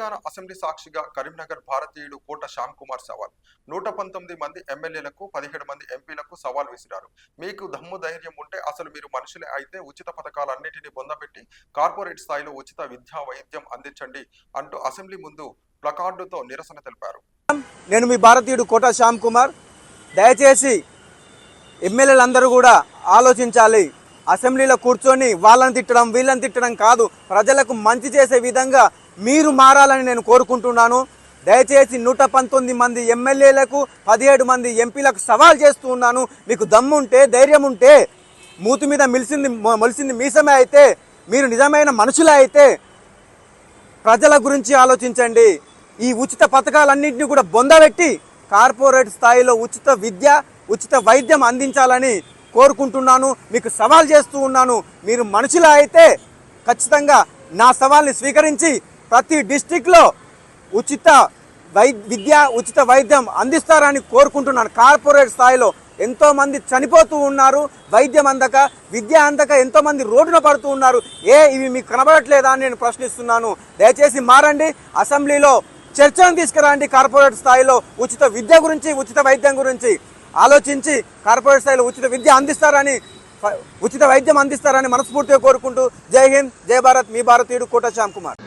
Telangana assembly సాక్షిగా కరీంనగర్ భారతీయుడు కోట శ్యామ్ కుమార్ సవాల్ 119 మంది ఎమ్మెల్యేలకు 17 మంది ఎంపీలకు సవాల్ విసిరారు. మీకు దమ్ము ధైర్యం ఉంటే అసలు మీరు మనుషులే అయితే ఉచిత పథకాలన్నిటినీ పొందబెట్టి కార్పొరేట్ స్థాయిలో ఉచిత విద్యా వైద్యం అందించండి అంటూ అసెంబ్లీ ముందు ప్లకార్డుతో నిరసన తెలిపారు. నేను మీ భారతీయుడు కోట శ్యామ్ కుమార్. దయచేసి ఎమ్మెల్యేలందరూ కూడా ఆలోచించాలి. అసెంబ్లీలో కూర్చొని వాళ్ళని తిట్టడం వీళ్ళని తిట్టడం కాదు, ప్రజలకు మంచి చేసే విధంగా మీరు మారాలని నేను కోరుకుంటున్నాను. దయచేసి 119 మంది ఎమ్మెల్యేలకు 17 మంది ఎంపీలకు సవాల్ చేస్తూ ఉన్నాను. మీకు దమ్ముంటే ధైర్యం ఉంటే మూతి మీద మొలిసింది మీసమే అయితే మీరు నిజమైన మనుషులే అయితే ప్రజల గురించి ఆలోచించండి. ఈ ఉచిత పథకాలన్నింటినీ కూడా బొందబెట్టి కార్పొరేట్ స్థాయిలో ఉచిత విద్య ఉచిత వైద్యం అందించాలని కోరుకుంటున్నాను. మీకు సవాల్ చేస్తూ ఉన్నాను. మీరు మనుషులా అయితే ఖచ్చితంగా నా సవాల్ని స్వీకరించి ప్రతి డిస్టిక్లో ఉచిత విద్య ఉచిత వైద్యం అందిస్తారని కోరుకుంటున్నాను. కార్పొరేట్ స్థాయిలో ఎంతోమంది చనిపోతూ ఉన్నారు, వైద్యం అందక విద్య అందక ఎంతోమంది రోడ్డున పడుతూ ఉన్నారు. ఇవి మీకు కనబడట్లేదా అని నేను ప్రశ్నిస్తున్నాను. దయచేసి మారండి. అసెంబ్లీలో చర్చను తీసుకురండి. కార్పొరేట్ స్థాయిలో ఉచిత విద్య గురించి ఉచిత వైద్యం గురించి ఆలోచించి కార్పొరేట్ స్థాయిలో ఉచిత విద్య అందిస్తారని ఉచిత వైద్యం అందిస్తారని మనస్ఫూర్తిగా కోరుకుంటూ జై హింద్ జై భారత్. మీ భారతీయుడు కోట శ్యామ్ కుమార్.